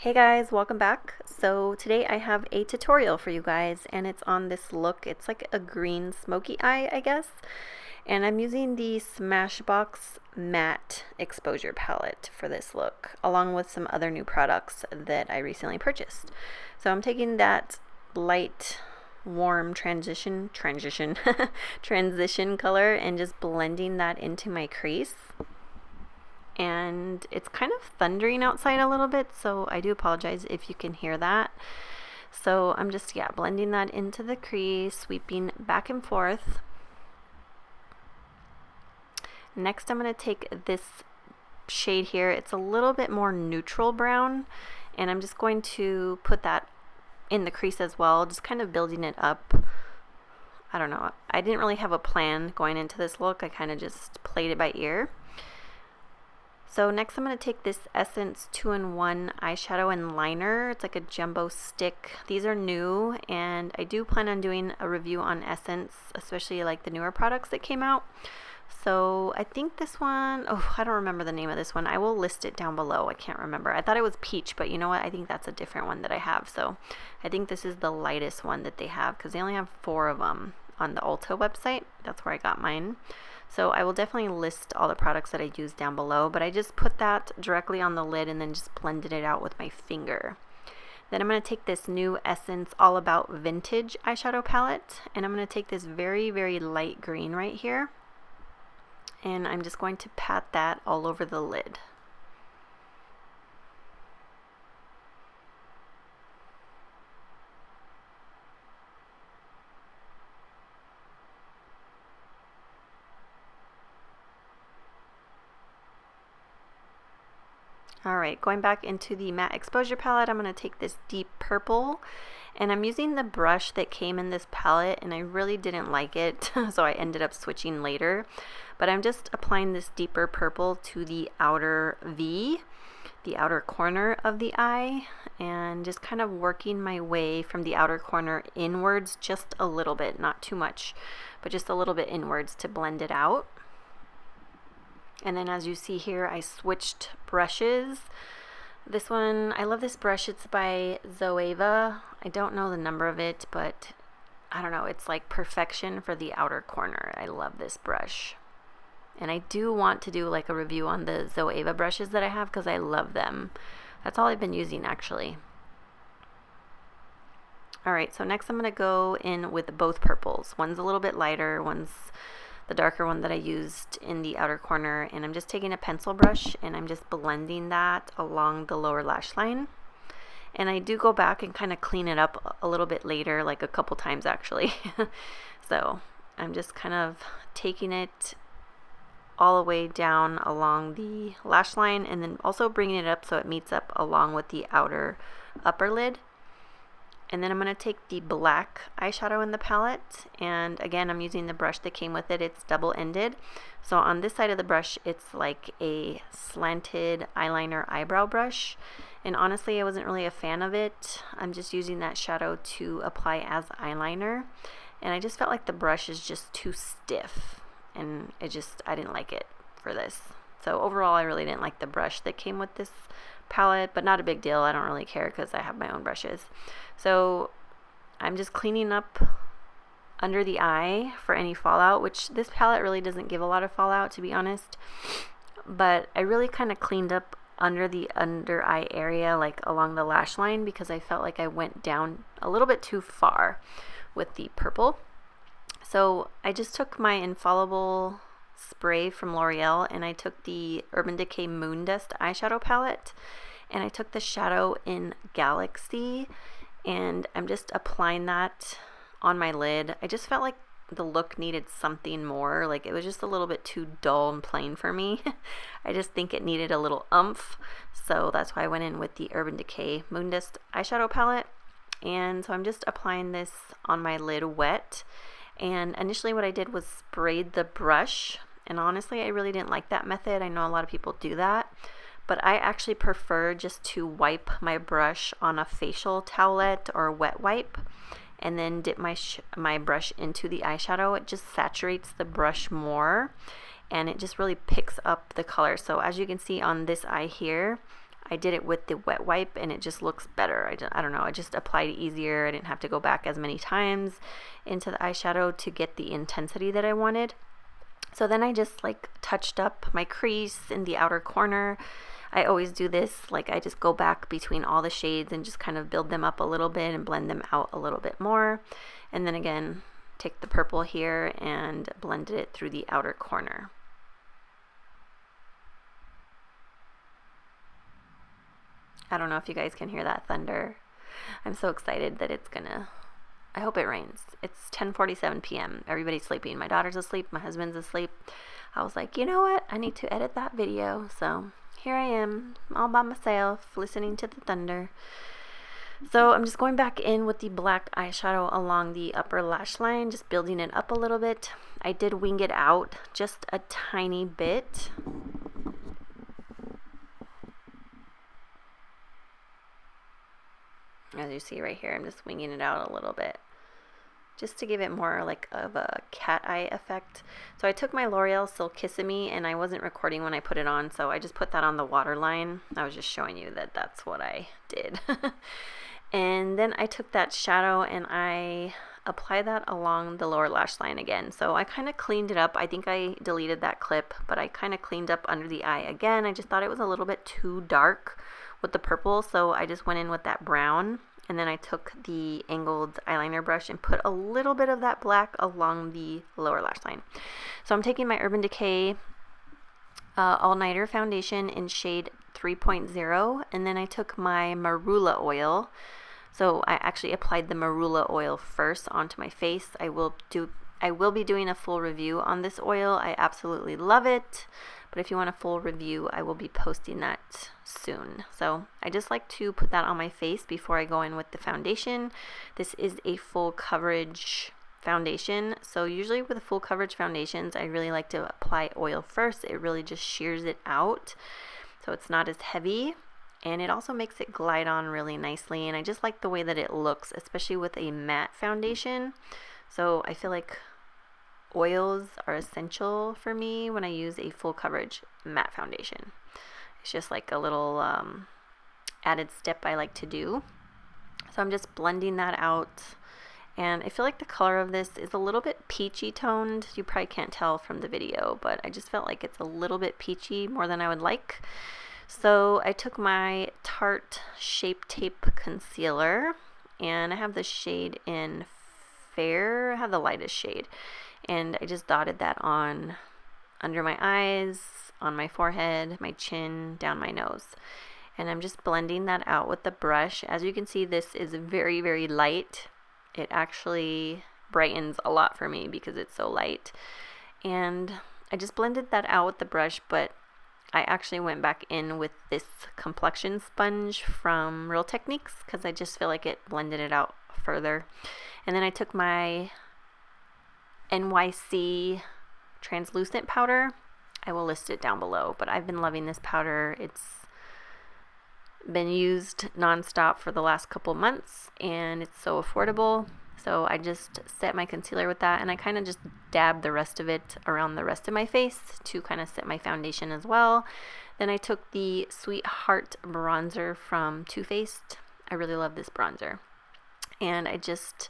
Hey guys, welcome back. So today I have a tutorial for you guys and it's on this look. It's like a green smoky eye, I guess. And I'm using the Smashbox matte exposure palette for this look, along with some other new products that I recently purchased. So I'm taking that light warm transition transition color and just blending that into my crease. And it's kind of thundering outside a little bit, so I do apologize if you can hear that. So I'm just blending that into the crease, sweeping back and forth. Next I'm going to take this shade here. It's a little bit more neutral brown, and I'm just going to put that in the crease as well, just kind of building it up. I don't know, I didn't really have a plan going into this look. I kind of just played it by ear. So next I'm going to take this Essence 2-in-1 eyeshadow and liner. It's like a jumbo stick. These are new, and I do plan on doing a review on Essence, especially like the newer products that came out. So I think this one, I don't remember the name of this one. I will list it down below. I can't remember. I thought it was peach, but you know what? I think that's a different one that I have. So I think this is the lightest one that they have because they only have 4 of them on the Ulta website. That's where I got mine. So I will definitely list all the products that I use down below, but I just put that directly on the lid and then just blended it out with my finger. Then I'm going to take this new Essence All About Vintage eyeshadow palette, and I'm going to take this very, very light green right here, and I'm just going to pat that all over the lid. Alright, going back into the matte exposure palette, I'm going to take this deep purple, and I'm using the brush that came in this palette, and I really didn't like it, so I ended up switching later. But I'm just applying this deeper purple to the outer V, the outer corner of the eye, and just kind of working my way from the outer corner inwards just a little bit, not too much, but just a little bit inwards to blend it out. And then as you see here, I switched brushes. This one, I love this brush. It's by Zoeva. I don't know the number of it, but I don't know. It's like perfection for the outer corner. I love this brush. And I do want to do like a review on the Zoeva brushes that I have because I love them. That's all I've been using actually. Alright, so next I'm going to go in with both purples. One's a little bit lighter, one's the darker one that I used in the outer corner, and I'm just taking a pencil brush and I'm just blending that along the lower lash line. And I do go back and kind of clean it up a little bit later, like a couple times actually. So I'm just kind of taking it all the way down along the lash line and then also bringing it up so it meets up along with the outer upper lid. And then I'm going to take the black eyeshadow in the palette, and again I'm using the brush that came with it. It's double-ended, so on this side of the brush it's like a slanted eyeliner eyebrow brush, and honestly I wasn't really a fan of it. I'm just using that shadow to apply as eyeliner, and I just felt like the brush is just too stiff, and I didn't like it for this. So overall I really didn't like the brush that came with this palette, but not a big deal. I don't really care because I have my own brushes. So I'm just cleaning up under the eye for any fallout, which this palette really doesn't give a lot of fallout, to be honest, but I really kind of cleaned up under the under eye area, like along the lash line, because I felt like I went down a little bit too far with the purple. So I just took my Infallible spray from Loreal, and I took the Decay Moondust eyeshadow palette, and I took the shadow in Galaxy, and I'm just applying that on my lid. I just felt like the look needed something more. Like it was just a little bit too dull and plain for me. I just think it needed a little oomph, so that's why I went in with the Decay Moondust eyeshadow palette. And so I'm just applying this on my lid wet. And initially what I did was sprayed the brush, and honestly I really didn't like that method. I know a lot of people do that, but I actually prefer just to wipe my brush on a facial towelette or a wet wipe and then dip my brush into the eyeshadow. It just saturates the brush more and it just really picks up the color. So as you can see on this eye here, I did it with the wet wipe and it just looks better. I don't know, I just applied easier. I didn't have to go back as many times into the eyeshadow to get the intensity that I wanted. So then I just like touched up my crease in the outer corner. I always do this, like I just go back between all the shades and just kind of build them up a little bit and blend them out a little bit more. And then again, take the purple here and blend it through the outer corner. I don't know if you guys can hear that thunder. I'm so excited that it's gonna, I hope it rains. It's 10:47 p.m. Everybody's sleeping. My daughter's asleep. My husband's asleep. I was like, you know what? I need to edit that video. So here I am, all by myself, listening to the thunder. So I'm just going back in with the black eyeshadow along the upper lash line, just building it up a little bit. I did wing it out just a tiny bit. As you see right here, I'm just winging it out a little bit, just to give it more like of a cat eye effect. So I took my L'Oreal Silkissime, and I wasn't recording when I put it on, so I just put that on the waterline. I was just showing you that that's what I did. And then I took that shadow and I applied that along the lower lash line again. So I kind of cleaned it up. I think I deleted that clip, but I kind of cleaned up under the eye again. I just thought it was a little bit too dark with the purple, so I just went in with that brown, and then I took the angled eyeliner brush and put a little bit of that black along the lower lash line. So I'm taking my Urban Decay All Nighter foundation in shade 3.0, and then I took my Marula oil. So I actually applied the Marula oil first onto my face. I will be doing a full review on this oil. I absolutely love it. But if you want a full review, I will be posting that soon. So I just like to put that on my face before I go in with the foundation. This is a full coverage foundation. So usually with full coverage foundations, I really like to apply oil first. It really just shears it out, so it's not as heavy. And it also makes it glide on really nicely. And I just like the way that it looks, especially with a matte foundation. So I feel like oils are essential for me when I use a full coverage matte foundation. It's just like a little added step I like to do. So I'm just blending that out, and I feel like the color of this is a little bit peachy toned. You probably can't tell from the video, but I just felt like it's a little bit peachy, more than I would like. So I took my Tarte Shape Tape Concealer, and I have the shade in Fair. I have the lightest shade. And I just dotted that on under my eyes, on my forehead, my chin, down my nose. And I'm just blending that out with the brush. As you can see, this is very, very light. It actually brightens a lot for me because it's so light. And I just blended that out with the brush, but I actually went back in with this complexion sponge from Real Techniques because I just feel like it blended it out further. And then I took my NYC translucent powder. I will list it down below, but I've been loving this powder. It's been used nonstop for the last couple months, and it's so affordable. So I just set my concealer with that, and I kind of just dabbed the rest of it around the rest of my face to kind of set my foundation as well. Then I took the Sweetheart bronzer from Too Faced. I really love this bronzer, and I just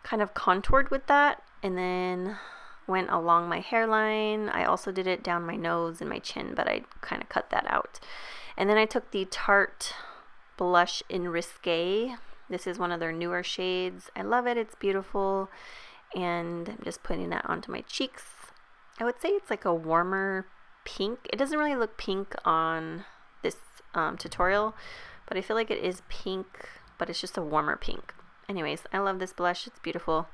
kind of contoured with that, and then went along my hairline. I also did it down my nose and my chin, but I kind of cut that out. And then I took the Tarte blush in Risque. This is one of their newer shades. I love it. It's beautiful. And I'm just putting that onto my cheeks. I would say it's like a warmer pink. It doesn't really look pink on this tutorial, but I feel like it is pink, but it's just a warmer pink. Anyways, I love this blush. It's beautiful.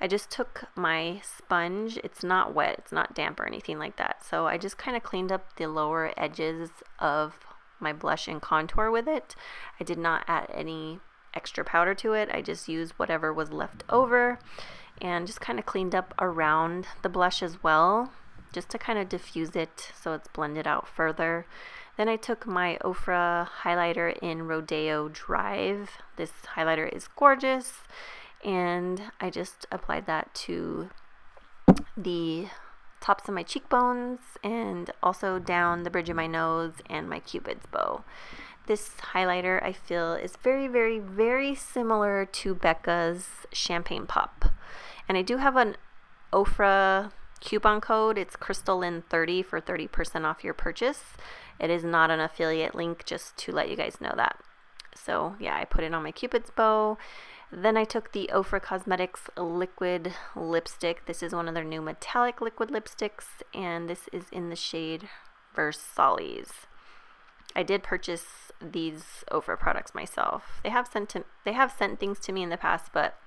I just took my sponge. It's not wet. It's not damp or anything like that. So I just kind of cleaned up the lower edges of my blush and contour with it. I did not add any extra powder to it. I just used whatever was left over and just kind of cleaned up around the blush as well, just to kind of diffuse it so it's blended out further. Then I took my Ofra highlighter in Rodeo Drive. This highlighter is gorgeous, and I just applied that to the tops of my cheekbones and also down the bridge of my nose and my Cupid's bow. this highlighter I feel is very, very, very similar to Becca's Champagne Pop. And I do have an Ofra coupon code. It's Krystal 30 for 30% off your purchase. It is not an affiliate link, just to let you guys know that. So yeah, I put it on my Cupid's bow. Then I took the Ofra Cosmetics liquid lipstick. This is one of their new metallic liquid lipsticks, and this is in the shade Versalles. I did purchase these Ofra products myself. They have sent things to me in the past, but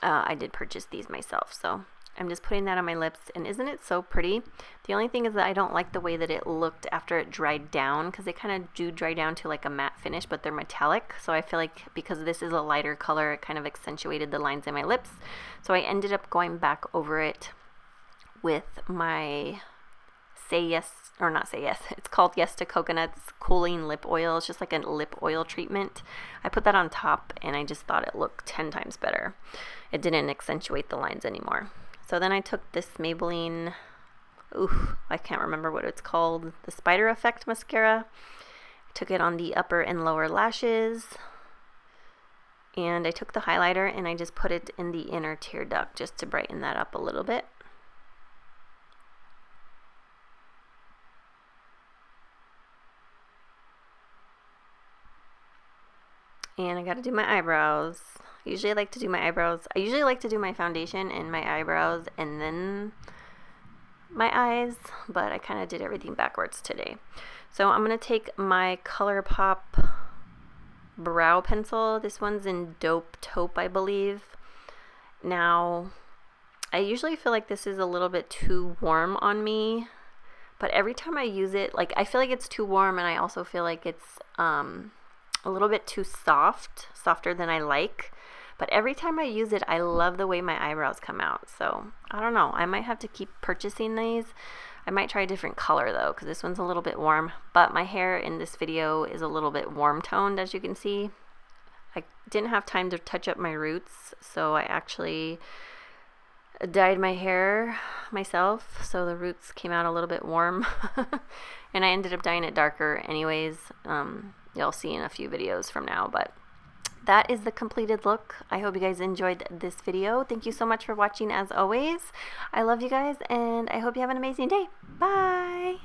I did purchase these myself. So I'm just putting that on my lips, and isn't it so pretty? The only thing is that I don't like the way that it looked after it dried down, because they kind of do dry down to like a matte finish, but they're metallic. So I feel like because this is a lighter color, it kind of accentuated the lines in my lips. So I ended up going back over it with my it's called Yes to Coconut's Cooling Lip Oil. It's just like a lip oil treatment. I put that on top, and I just thought it looked 10 times better. It didn't accentuate the lines anymore. So then I took this Maybelline, I can't remember what it's called, the Spider Effect mascara. I took it on the upper and lower lashes, and I took the highlighter and I just put it in the inner tear duct just to brighten that up a little bit. And I gotta do my eyebrows. Usually I like to do my eyebrows. I usually like to do my foundation and my eyebrows and then my eyes, but I kind of did everything backwards today. So I'm gonna take my Colourpop brow pencil. This one's in Taupe, I believe. Now, I usually feel like this is a little bit too warm on me, but every time I use it, like, I feel like it's too warm, and I also feel like it's a little bit too softer than I like. But every time I use it, I love the way my eyebrows come out. So I don't know, I might have to keep purchasing these. I might try a different color though, because this one's a little bit warm. But my hair in this video is a little bit warm toned, as you can see. I didn't have time to touch up my roots, so I actually dyed my hair myself, so the roots came out a little bit warm. And I ended up dyeing it darker anyways. You'll see in a few videos from now, but that is the completed look. I hope you guys enjoyed this video. Thank you so much for watching as always. I love you guys, and I hope you have an amazing day. Bye!